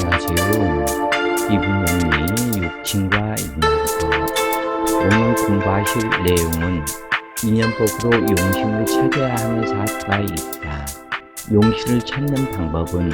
안녕하세요. 이분명리 육친과 인연법. 오늘 공부하실 내용은 인연법으로 용신을 찾아야 하는 사주가 있다. 용신을 찾는 방법은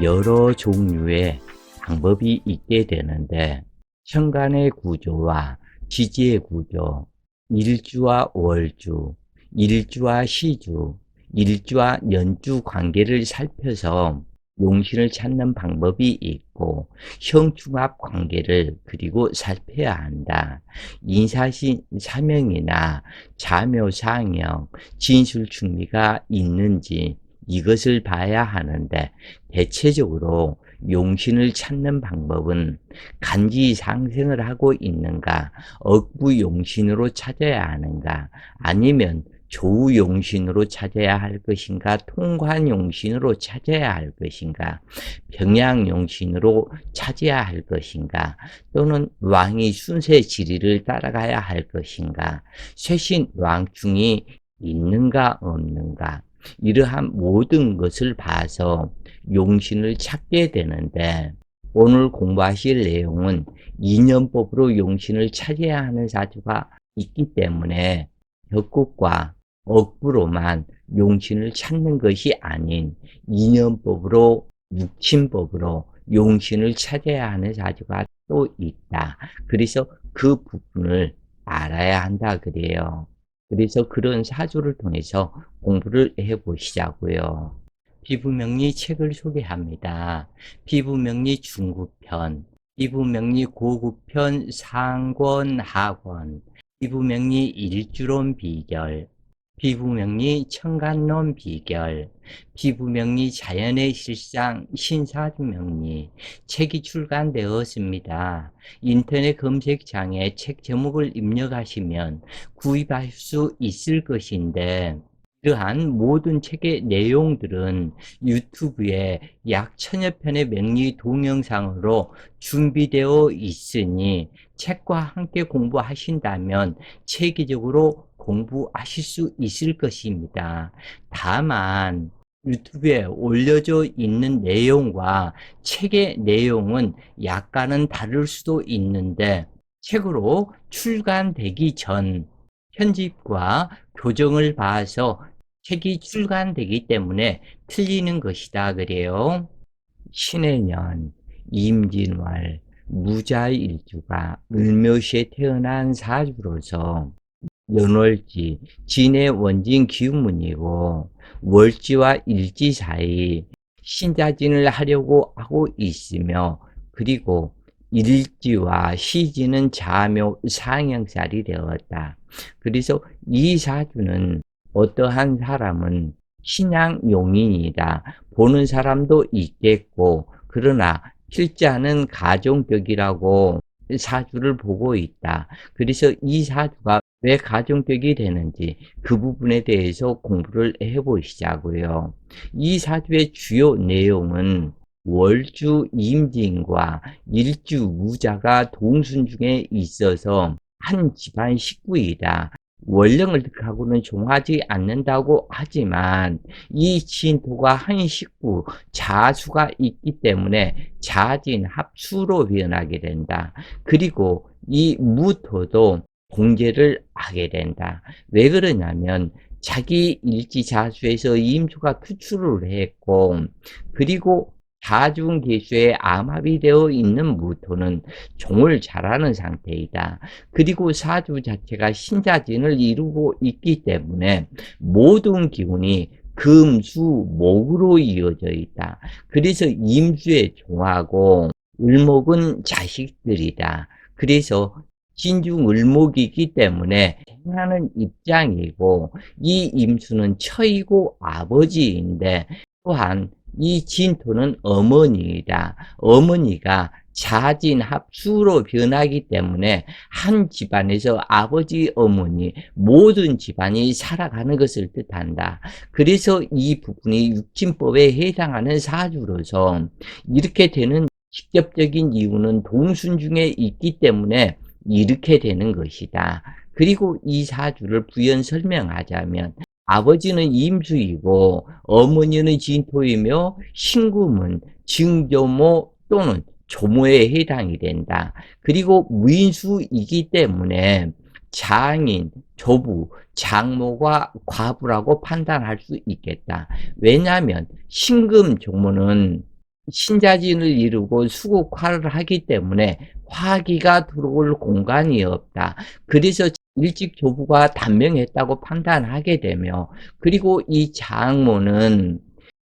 여러 종류의 방법이 있게 되는데, 천간의 구조와 지지의 구조, 일주와 월주, 일주와 시주, 일주와 연주 관계를 살펴서 용신을 찾는 방법이 있고, 형충합 관계를 그리고 살펴야 한다. 인사신 사명이나 자묘상형, 진술충리가 있는지 이것을 봐야 하는데, 대체적으로 용신을 찾는 방법은 간지 상생을 하고 있는가, 억부 용신으로 찾아야 하는가, 아니면 조우 용신으로 찾아야 할 것인가, 통관 용신으로 찾아야 할 것인가, 병양 용신으로 찾아야 할 것인가, 또는 왕이 순세 지리를 따라가야 할 것인가, 쇄신 왕충이 있는가 없는가, 이러한 모든 것을 봐서 용신을 찾게 되는데, 오늘 공부하실 내용은 인연법으로 용신을 찾아야 하는 사주가 있기 때문에 벽국과 억부로만 용신을 찾는 것이 아닌 인연법으로, 육친법으로 용신을 찾아야 하는 사주가 또 있다. 그래서 그 부분을 알아야 한다 그래요. 그래서 그런 사주를 통해서 공부를 해보시자고요. 피부명리 책을 소개합니다. 피부명리 중급편, 피부명리 고급편 상권 하권, 피부명리 일주론 비결, 피부명리 천간론 비결, 피부명리 자연의 실상 신사주명리 책이 출간되었습니다. 인터넷 검색창에 책 제목을 입력하시면 구입할 수 있을 것인데, 이러한 모든 책의 내용들은 유튜브에 약 1000여 편의 명리 동영상으로 준비되어 있으니 책과 함께 공부하신다면 체계적으로 공부하실 수 있을 것입니다. 다만 유튜브에 올려져 있는 내용과 책의 내용은 약간은 다를 수도 있는데, 책으로 출간되기 전 편집과 교정을 봐서 책이 출간되기 때문에 틀리는 것이다 그래요. 신해년, 임진월, 무자일주가 을묘시에 태어난 사주로서 연월지, 진의 원진 기운문이고, 월지와 일지 사이 신자진을 하려고 하고 있으며, 그리고 일지와 시지는 자묘 상형살이 되었다. 그래서 이 사주는 어떠한 사람은 신양 용인이다. 보는 사람도 있겠고, 그러나 필자는 가정격이라고 사주를 보고 있다. 그래서 이 사주가 왜 가정격이 되는지 그 부분에 대해서 공부를 해보시자고요. 이 사주의 주요 내용은 월주 임진과 일주 무자가 동순중에 있어서 한 집안 식구이다. 원령을 득하고는 종하지 않는다고 하지만 이 진토가 한 식구 자수가 있기 때문에 자진 합수로 변하게 된다. 그리고 이 무토도 공제를 하게 된다. 왜 그러냐면 자기 일지자수에서 임수가 투출을 했고, 그리고 다중계수에 암합이 되어 있는 무토는 종을 잘하는 상태이다. 그리고 사주 자체가 신자진을 이루고 있기 때문에 모든 기운이 금, 수, 목으로 이어져 있다. 그래서 임수의 종하고 을목은 자식들이다. 그래서 진중 을목이기 때문에 행하는 입장이고, 이 임수는 처이고 아버지인데, 또한 이 진토는 어머니이다. 어머니가 자진 합수로 변하기 때문에 한 집안에서 아버지, 어머니 모든 집안이 살아가는 것을 뜻한다. 그래서 이 부분이 육진법에 해당하는 사주로서 이렇게 되는 직접적인 이유는 동순중에 있기 때문에 이렇게 되는 것이다. 그리고 이 사주를 부연 설명하자면 아버지는 임수이고 어머니는 진토이며 신금은 증조모 또는 조모에 해당이 된다. 그리고 무인수이기 때문에 장인, 조부, 장모가 과부라고 판단할 수 있겠다. 왜냐하면 신금 조모는 신자진을 이루고 수국화를 하기 때문에 화기가 들어올 공간이 없다. 그래서 일찍 조부가 단명했다고 판단하게 되며, 그리고 이 장모는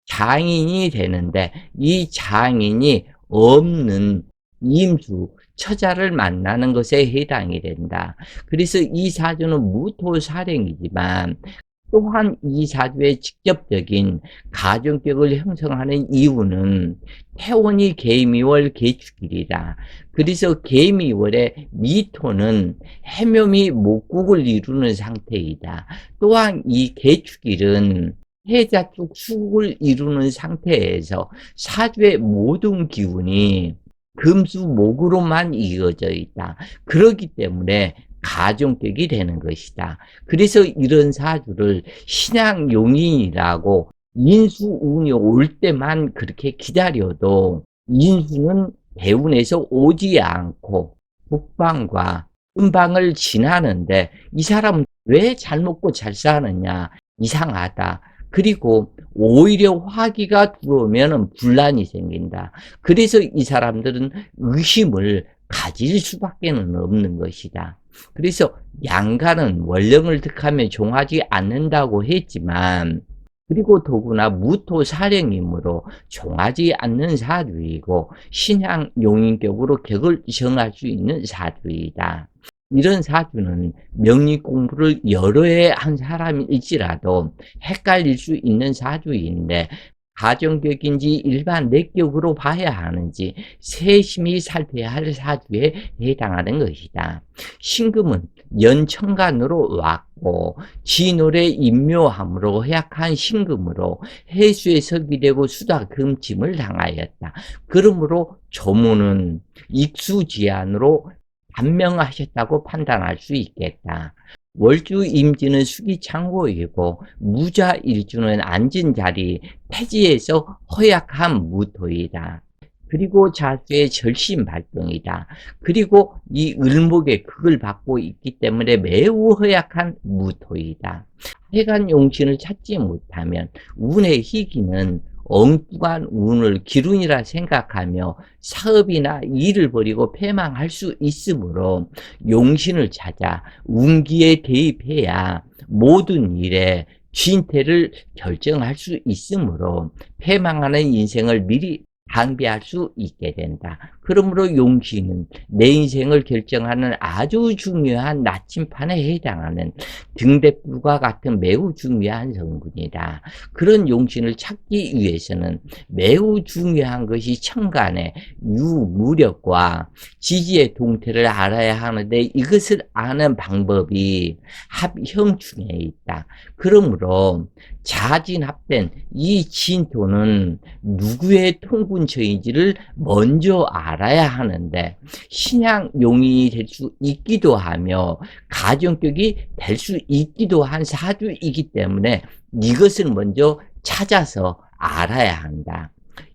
장인이 되는데 이 장인이 없는 임수, 처자를 만나는 것에 해당이 된다. 그래서 이 사주는 무토사령이지만 또한 이 사주의 직접적인 가정격을 형성하는 이유는 태원이 개미월 개축일이다. 그래서 개미월의 미토는 해묘미 목국을 이루는 상태이다. 또한 이 개축일은 해자 쪽 수국을 이루는 상태에서 사주의 모든 기운이 금수목으로만 이어져 있다. 그렇기 때문에 가정격이 되는 것이다. 그래서 이런 사주를 신양용인이라고 인수운이 올 때만 그렇게 기다려도 인수는 대운에서 오지 않고 북방과 음방을 지나는데 이 사람은 왜 잘 먹고 잘 사느냐, 이상하다. 그리고 오히려 화기가 들어오면 분란이 생긴다. 그래서 이 사람들은 의심을 가질 수밖에 없는 것이다. 그래서 양가는 원령을 득하면 종하지 않는다고 했지만, 그리고 더구나 무토사령이므로 종하지 않는 사주이고 신양 용인격으로 격을 정할 수 있는 사주이다. 이런 사주는 명리 공부를 여러 해 한 사람일지라도 헷갈릴 수 있는 사주인데, 가정격인지 일반 내격으로 봐야 하는지 세심히 살펴야 할 사주에 해당하는 것이다. 신금은 연천간으로 왔고 진월의 인묘함으로 허약한 신금으로 해수에 서기되고 수다 금침을 당하였다. 그러므로 조모는 익수지안으로 단명하셨다고 판단할 수 있겠다. 월주 임진은 수기창고이고 무자 일주는 앉은 자리 태지에서 허약한 무토이다. 그리고 자수의 절신발동이다. 그리고 이 을목의 극을 받고 있기 때문에 매우 허약한 무토이다. 하여간 용신을 찾지 못하면 운의 희기는 엉뚱한 운을 기운이라 생각하며 사업이나 일을 벌이고 패망할 수 있으므로 용신을 찾아 운기에 대입해야 모든 일에 진퇴를 결정할 수 있으므로 패망하는 인생을 미리 방비할 수 있게 된다. 그러므로 용신은 내 인생을 결정하는 아주 중요한 나침판에 해당하는 등대불과 같은 매우 중요한 성분이다. 그런 용신을 찾기 위해서는 매우 중요한 것이 천간의 유무력과 지지의 동태를 알아야 하는데, 이것을 아는 방법이 합형충에 있다. 그러므로 자진합된 이 진토는 누구의 통군처인지를 먼저 알아야 하는데, 신양 용인이 될 수 있기도 하며 가정격이 될 수 있기도 한 사주이기 때문에 이것을 먼저 찾아서 알아야 한다.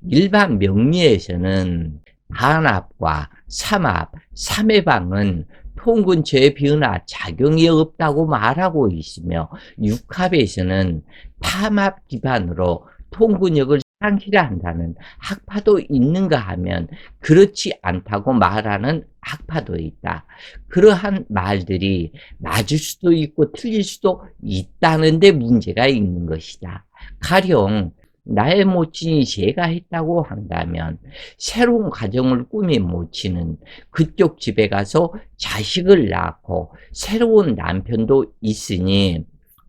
일반 명리에서는 한합과 삼합, 삼해방은 통근처의 변화, 작용이 없다고 말하고 있으며, 육합에서는 탐합 기반으로 통근력을 상실한다는 학파도 있는가 하면 그렇지 않다고 말하는 학파도 있다. 그러한 말들이 맞을 수도 있고 틀릴 수도 있다는 데 문제가 있는 것이다. 가령 나의 모친이 제가 했다고 한다면 새로운 가정을 꾸민 모친은 그쪽 집에 가서 자식을 낳고 새로운 남편도 있으니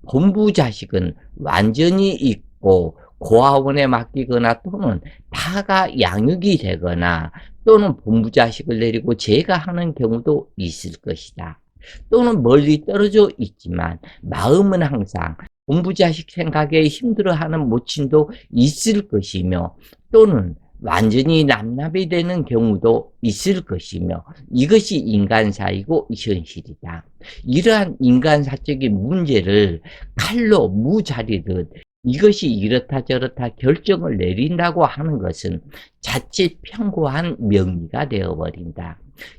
본부 자식은 완전히 있고 고아원에 맡기거나 또는 타가 양육이 되거나 또는 본부 자식을 내리고 제가 하는 경우도 있을 것이다. 또는 멀리 떨어져 있지만 마음은 항상 본부 자식 생각에 힘들어하는 모친도 있을 것이며, 또는 완전히 남납이 되는 경우도 있을 것이며, 이것이 인간사이고 현실이다. 이러한 인간사적인 문제를 칼로 무자리듯 이것이 이렇다 저렇다 결정을 내린다고 하는 것은 자칫 편고한 명의가 되어버린다.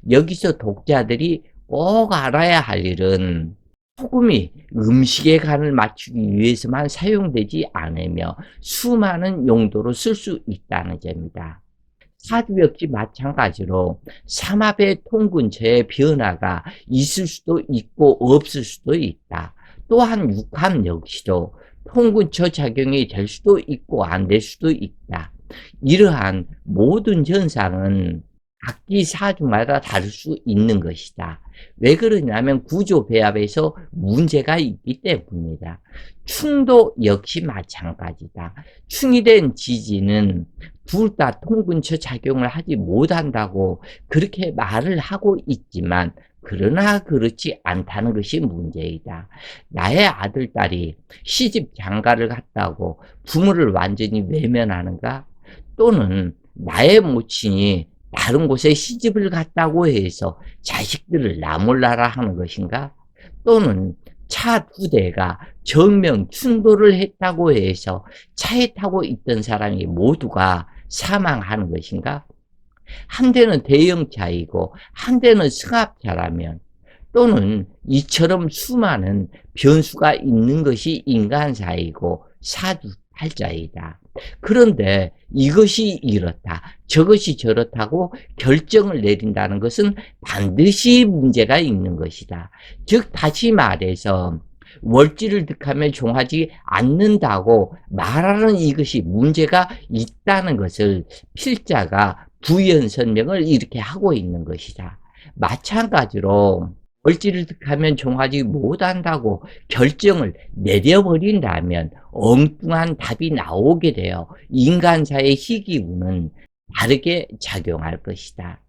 여기서 독자들이 꼭 알아야 할 일은 소금이 음식의 간을 맞추기 위해서만 사용되지 않으며 수많은 용도로 쓸 수 있다는 점이다. 사주 역시 마찬가지로 삼합의 통 근처에 변화가 있을 수도 있고 없을 수도 있다. 또한 육합 역시도 통 근처 작용이 될 수도 있고 안 될 수도 있다. 이러한 모든 현상은 각기 사주마다 다를 수 있는 것이다. 왜 그러냐면 구조 배합에서 문제가 있기 때문이다. 충도 역시 마찬가지다. 충이 된 지지는 둘 다 통 근처 작용을 하지 못한다고 그렇게 말을 하고 있지만 그러나 그렇지 않다는 것이 문제이다. 나의 아들, 딸이 시집 장가를 갔다고 부모를 완전히 외면하는가? 또는 나의 모친이 다른 곳에 시집을 갔다고 해서 자식들을 나몰라라 하는 것인가? 또는 차 두 대가 정명 충돌을 했다고 해서 차에 타고 있던 사람이 모두가 사망하는 것인가? 한 대는 대형차이고 한 대는 승합차라면, 또는 이처럼 수많은 변수가 있는 것이 인간사이고 사주팔자이다. 그런데 이것이 이렇다, 저것이 저렇다고 결정을 내린다는 것은 반드시 문제가 있는 것이다. 즉 다시 말해서 월지를 득하면 종하지 않는다고 말하는 이것이 문제가 있다는 것을 필자가 부연 설명을 이렇게 하고 있는 것이다. 마찬가지로 월지를 득하면 종하지 못한다고 결정을 내려버린다면 엉뚱한 답이 나오게 되어 인간사의 희귀운은 다르게 작용할 것이다.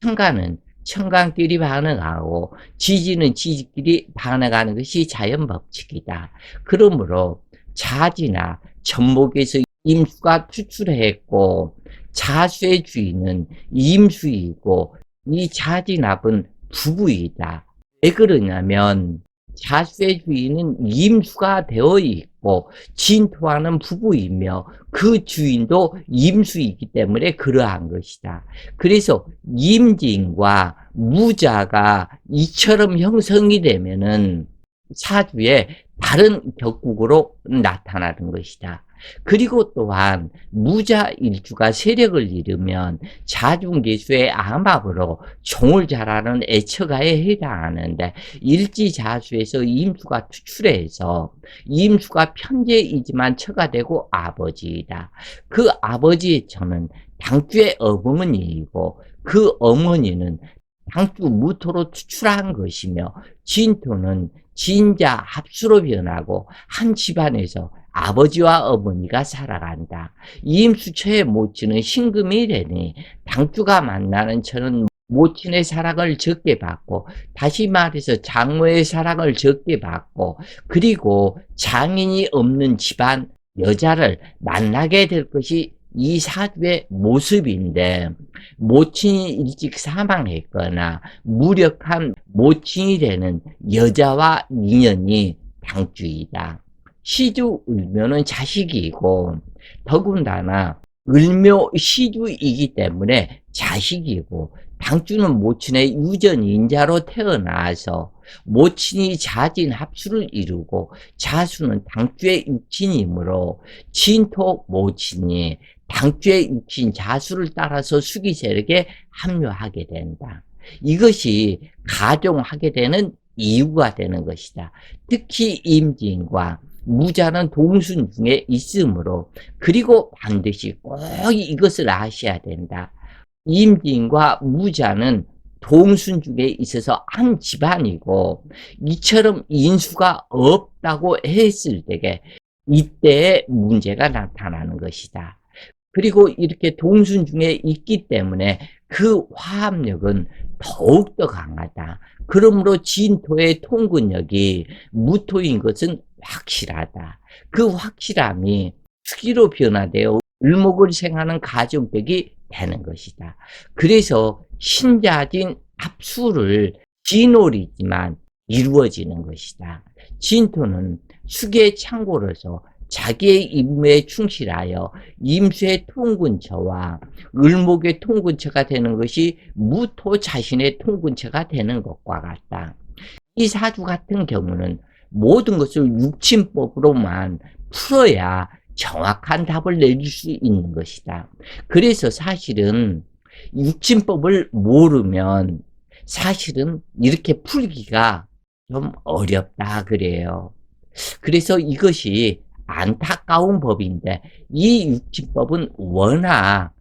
천간은 천간끼리 반응하고 지지는 지지끼리 반응하는 것이 자연 법칙이다. 그러므로 자지나 전목에서 임수가 투출했고 자수의 주인은 임수이고 이 자진합은 부부이다. 왜 그러냐면 자수의 주인은 임수가 되어 있고 진토하는 부부이며 그 주인도 임수이기 때문에 그러한 것이다. 그래서 임진과 무자가 이처럼 형성이 되면은 사주에 다른 격국으로 나타나는 것이다. 그리고 또한 무자일주가 세력을 이루면 자중계수의 암합으로 종을 잘하는 애처가에 해당하는데, 일지자수에서 임수가 투출해서 임수가 편재이지만 처가 되고 아버지이다. 그 아버지의 처는 당주의 어머니이고 그 어머니는 당주 무토로 투출한 것이며, 진토는 진자 합수로 변하고 한 집안에서 아버지와 어머니가 살아간다. 임수처의 모친은 신금이 되니 당주가 만나는 처는 모친의 사랑을 적게 받고, 다시 말해서 장모의 사랑을 적게 받고, 그리고 장인이 없는 집안 여자를 만나게 될 것이 이 사주의 모습인데, 모친이 일찍 사망했거나 무력한 모친이 되는 여자와 인연이 당주이다. 시주 을묘는 자식이고, 더군다나 을묘 시주이기 때문에 자식이고, 당주는 모친의 유전인자로 태어나서 모친이 자진 합수를 이루고 자수는 당주의 육친이므로 진토 모친이 당주의 육친 자수를 따라서 수기 세력에 합류하게 된다. 이것이 가종하게 되는 이유가 되는 것이다. 특히 임진과 무자는 동순 중에 있으므로, 그리고 반드시 꼭 이것을 아셔야 된다. 임진과 무자는 동순 중에 있어서 한 집안이고, 이처럼 인수가 없다고 했을 때에 이때의 문제가 나타나는 것이다. 그리고 이렇게 동순 중에 있기 때문에 그 화합력은 더욱더 강하다. 그러므로 진토의 통근력이 무토인 것은 확실하다. 그 확실함이 수기로 변화되어 을목을 생하는 가정격이 되는 것이다. 그래서 신자진 합수를 진홀이지만 이루어지는 것이다. 진토는 수기의 창고로서 자기의 임무에 충실하여 임수의 통근처와 을목의 통근처가 되는 것이 무토 자신의 통근처가 되는 것과 같다. 이 사주 같은 경우는 모든 것을 육친법으로만 풀어야 정확한 답을 내릴 수 있는 것이다. 그래서 사실은 육친법을 모르면 사실은 이렇게 풀기가 좀 어렵다 그래요. 그래서 이것이 안타까운 법인데, 이 육친법은 워낙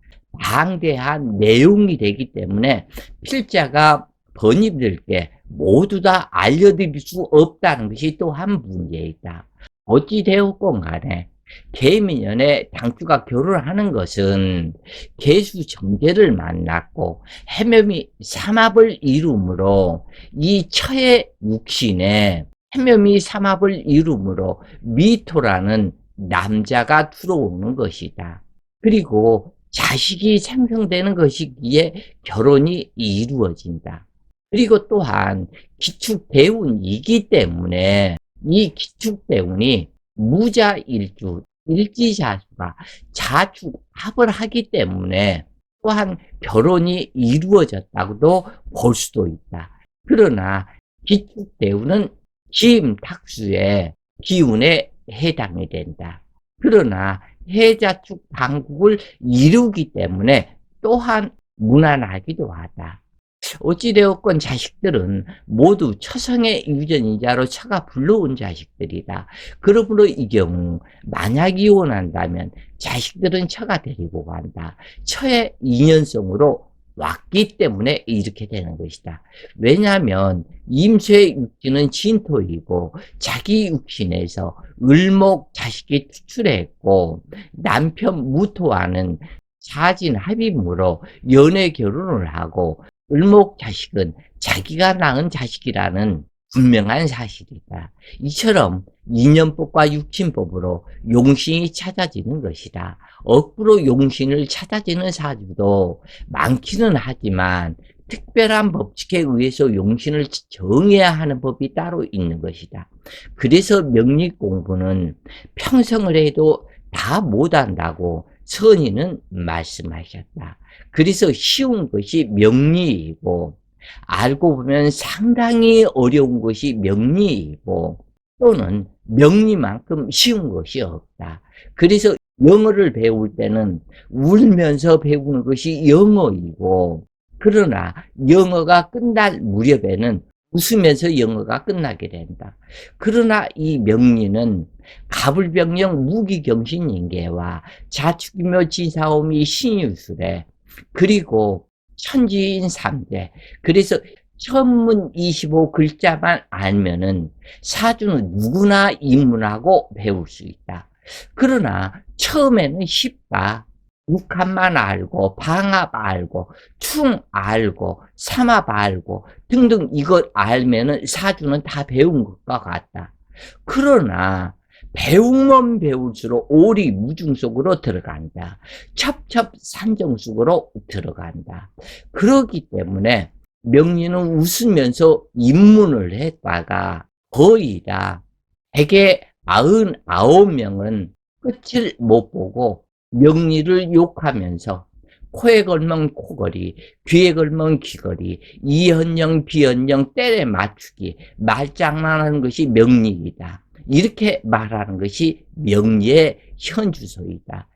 방대한 내용이 되기 때문에 필자가 번입들께 모두 다 알려드릴 수 없다는 것이 또 한 문제이다. 어찌되었건 간에 계민년에 당주가 결혼하는 것은 계수 정제를 만났고 해묘미 삼합을 이루므로 이 처의 육신에 해묘미 삼합을 이루므로 미토라는 남자가 들어오는 것이다. 그리고 자식이 생성되는 것이기에 결혼이 이루어진다. 그리고 또한 기축대운이기 때문에 이 기축대운이 무자일주, 일지자수가 자축합을 하기 때문에 또한 결혼이 이루어졌다고도 볼 수도 있다. 그러나 기축대운은 기임탁수의 기운에 해당이 된다. 그러나 해자축 방국을 이루기 때문에 또한 무난하기도 하다. 어찌되었건 자식들은 모두 처성의 유전이자로 처가 불러온 자식들이다. 그러므로 이 경우 만약 이혼한다면 자식들은 처가 데리고 간다. 처의 인연성으로 왔기 때문에 이렇게 되는 것이다. 왜냐하면 임수의 육신은 진토이고 자기 육신에서 을목 자식이 투출했고 남편 무토와는 사진합임으로 연애 결혼을 하고 을목 자식은 자기가 낳은 자식이라는 분명한 사실이다. 이처럼 인연법과 육친법으로 용신이 찾아지는 것이다. 억부로 용신을 찾아지는 사주도 많기는 하지만 특별한 법칙에 의해서 용신을 정해야 하는 법이 따로 있는 것이다. 그래서 명리 공부는 평생을 해도 다 못한다고 선인은 말씀하셨다. 그래서 쉬운 것이 명리이고 알고 보면 상당히 어려운 것이 명리이고 또는 명리만큼 쉬운 것이 없다. 그래서 영어를 배울 때는 울면서 배우는 것이 영어이고 그러나 영어가 끝날 무렵에는 웃으면서 영어가 끝나게 된다. 그러나 이 명리는 가불병령 무기경신인계와 자축이묘 지사오미 신유술에 그리고 천지인 3대 그래서 천문 25글자만 알면은 사주는 누구나 입문하고 배울 수 있다. 그러나 처음에는 쉽다. 육합만 알고 방합 알고 충 알고 삼합 알고 등등 이걸 알면은 사주는 다 배운 것과 같다. 그러나 배우면 배울수록 오리무중 속으로 들어간다. 첩첩산정 속으로 들어간다. 그렇기 때문에 명리는 웃으면서 입문을 했다가 거의 다 199명은 끝을 못 보고 명리를 욕하면서 코에 걸면 코걸이, 귀에 걸면 귀걸이, 이현령 비현령 때에 맞추기, 말장난하는 것이 명리이다. 이렇게 말하는 것이 명리의 현주소이다.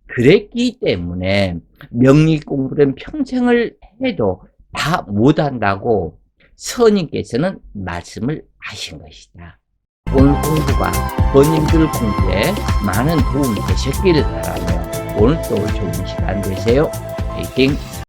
그랬기 때문에 명리 공부는 평생을 해도 다 못한다고 선임께서는 말씀을 하신 것이다. 오늘 공부가 본인들 공부에 많은 도움이 되셨기를 바라며 오늘도 좋은 시간 되세요. 화이팅!